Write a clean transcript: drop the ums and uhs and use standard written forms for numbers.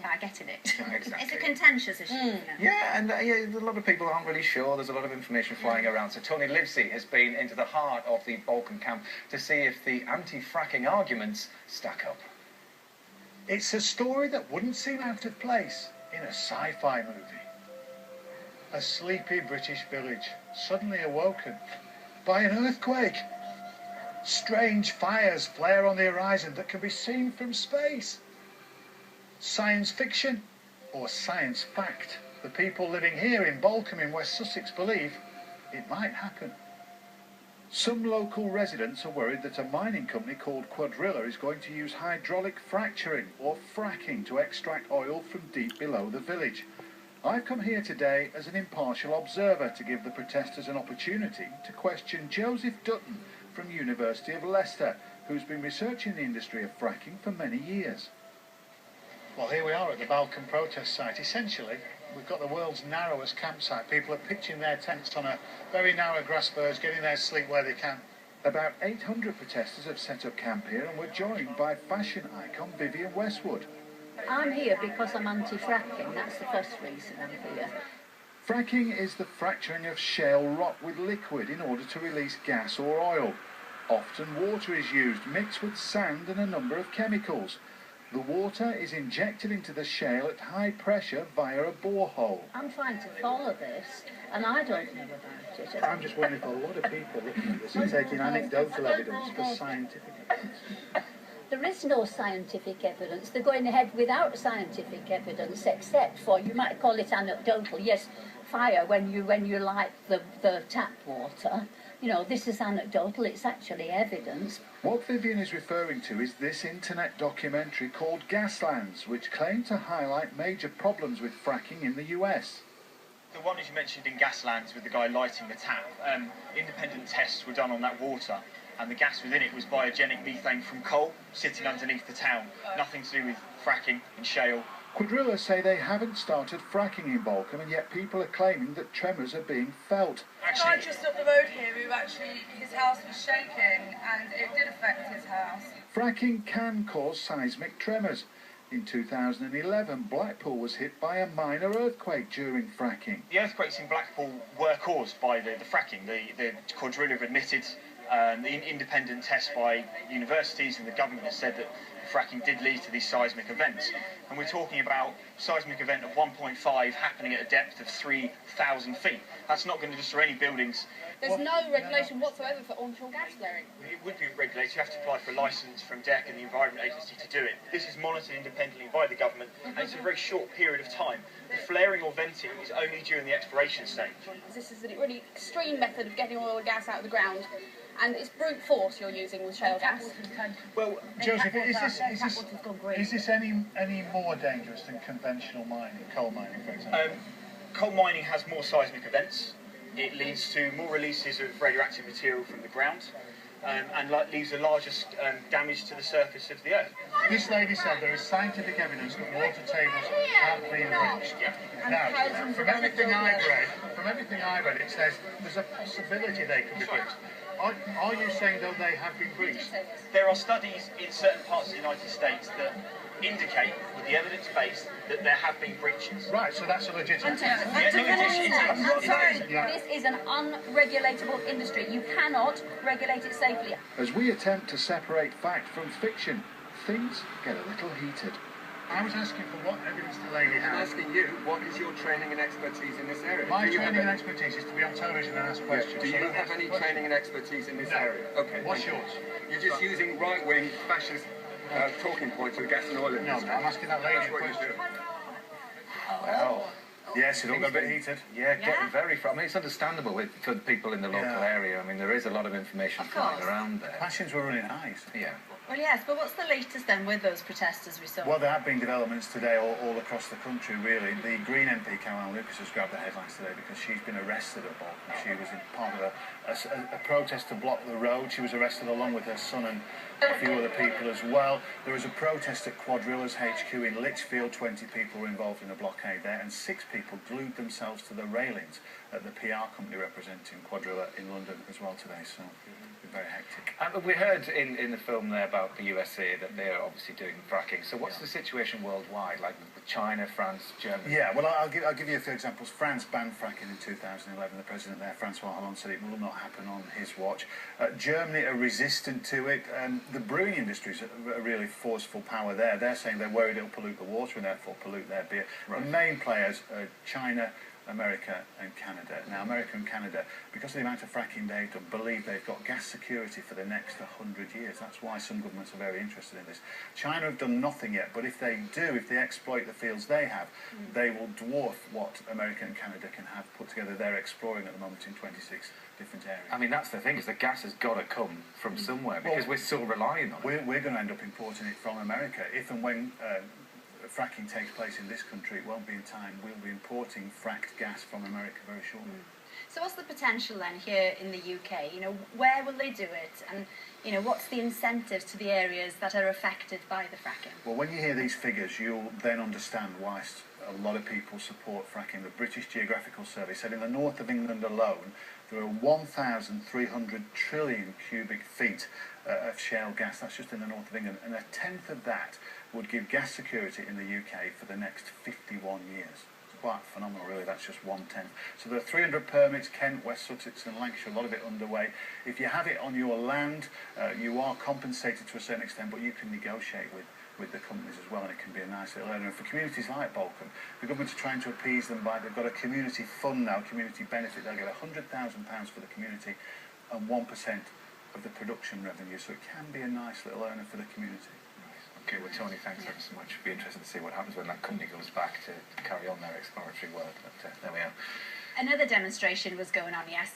by getting it. Yeah, exactly. It's a contentious issue, isn't it? Yeah, and a lot of people aren't really sure. There's a lot of information flying around. So Tony Livesey has been into the heart of the Balkan camp to see if the anti-fracking arguments stack up. It's a story that wouldn't seem out of place in a sci-fi movie. A sleepy British village suddenly awoken by an earthquake. Strange fires flare on the horizon that can be seen from space. Science fiction or science fact? The people living here in Balcombe in West Sussex believe it might happen. Some local residents are worried that a mining company called Quadrilla is going to use hydraulic fracturing or fracking to extract oil from deep below the village. I've come here today as an impartial observer to give the protesters an opportunity to question Joseph Dutton from University of Leicester, who's been researching the industry of fracking for many years. Well, here we are at the Balcombe protest site. Essentially, we've got the world's narrowest campsite. People are pitching their tents on a very narrow grass verge, getting their sleep where they can. About 800 protesters have set up camp here and were joined by fashion icon Vivienne Westwood. I'm here because I'm anti-fracking. That's the first reason I'm here. Fracking is the fracturing of shale rock with liquid in order to release gas or oil. Often water is used, mixed with sand and a number of chemicals. The water is injected into the shale at high pressure via a borehole. I'm trying to follow this, and I don't know about it. I'm just wondering if a lot of people looking at this are taking anecdotal evidence for scientific evidence. There is no scientific evidence. They're going ahead without scientific evidence, except for, you might call it anecdotal, yes, fire when you light the tap water. You know, this is anecdotal, it's actually evidence. What Vivienne is referring to is this internet documentary called Gaslands, which claimed to highlight major problems with fracking in the US. The one, as you mentioned, in Gaslands with the guy lighting the tap, independent tests were done on that water, and the gas within it was biogenic methane from coal sitting underneath the town. Nothing to do with fracking and shale. Quadrilla say they haven't started fracking in Balcombe, and yet people are claiming that tremors are being felt. The guy just up the road here who actually, his house was shaking and it did affect his house. Fracking can cause seismic tremors. In 2011, Blackpool was hit by a minor earthquake during fracking. The earthquakes in Blackpool were caused by the fracking. The Quadrilla have admitted the independent tests by universities, and the government has said that fracking did lead to these seismic events. And we're talking about a seismic event of 1.5 happening at a depth of 3,000 feet. That's not going to destroy any buildings. There's no regulation whatsoever for onshore gas flaring. It would be regulated. You have to apply for a licence from DEC and the Environment Agency to do it. This is monitored independently by the government, and it's a very short period of time. The flaring or venting is only during the exploration stage. This is a really extreme method of getting oil and gas out of the ground. And it's brute force you're using with shale gas. Well, Joseph, is this any more dangerous than conventional mining, coal mining, for example? Coal mining has more seismic events. It leads to more releases of radioactive material from the ground, and leaves the largest damage to the surface of the earth. This lady said there is scientific evidence that water tables have been breached. Now, from everything I read, it says there's a possibility they could be breached. Are you saying, though, they have been breached? There are studies in certain parts of the United States that indicate, with the evidence base, that there have been breaches. Right, so that's a legitimate... This is an unregulatable industry. You cannot regulate it safely. As we attempt to separate fact from fiction, things get a little heated. I was asking for what evidence the lady has. I'm asking you, what is your training and expertise in this area? My training and expertise is to be on television and ask questions. Do you have any training and expertise in this area? Okay. What's yours? You're just using right-wing fascist talking points with gas and oil in this. No, I'm asking that lady a question. Well, yes, it all got a bit heated. Yeah, getting very... I mean, it's understandable for the people in the local area. I mean, there is a lot of information flying around there. Passions were running high. Yeah. Well, yes, but what's the latest then with those protesters we saw? Well, there have been developments today all across the country, really. The Green MP, Caroline Lucas, has grabbed the headlines today because she's been arrested at Balcombe. She was in part of a protest to block the road. She was arrested along with her son and a few other people as well. There was a protest at Quadrilla's HQ in Lichfield. 20 people were involved in a blockade there, and 6 people glued themselves to the railings at the PR company representing Quadrilla in London as well today. So very hectic. We heard in the film there about the USA that they're obviously doing fracking. So what's the situation worldwide, like with China, France, Germany? Yeah, well, I'll give you a few examples. France banned fracking in 2011. The president there, Francois Hollande, said it will not happen on his watch. Germany are resistant to it. The brewing industry is a really forceful power there. They're saying they're worried it'll pollute the water and therefore pollute their beer. Right. The main players are China, America and Canada. Now, America and Canada, because of the amount of fracking they've done, believe they've got gas security for the next 100 years. That's why some governments are very interested in this. China have done nothing yet, but if they do, if they exploit the fields they have, they will dwarf what America and Canada can have put together. They're exploring at the moment in 26 different areas. I mean, that's the thing, is the gas has got to come from somewhere, because we're still relying on it. We're going to end up importing it from America. If and when fracking takes place in this country, it won't be in time. We'll be importing fracked gas from America very shortly. So what's the potential then here in the UK? You know, where will they do it? And, you know, what's the incentives to the areas that are affected by the fracking? Well, when you hear these figures, you'll then understand why a lot of people support fracking. The British Geographical Survey said in the north of England alone, there are 1,300 trillion cubic feet of shale gas. That's just in the north of England. And a tenth of that would give gas security in the UK for the next 51 years. It's quite phenomenal, really. That's just 1/10. So there are 300 permits, Kent, West Sussex and Lancashire, a lot of it underway. If you have it on your land, you are compensated to a certain extent, but you can negotiate with the companies as well, and it can be a nice little earner. And for communities like Bolcombe, the government are trying to appease them by, they've got a community fund now, community benefit. They'll get £100,000 for the community and 1% of the production revenue, so it can be a nice little earner for the community. Okay, well, Tony, thanks ever so much. It'll be interesting to see what happens when that company goes back to carry on their exploratory work. But there we are. Another demonstration was going on yesterday.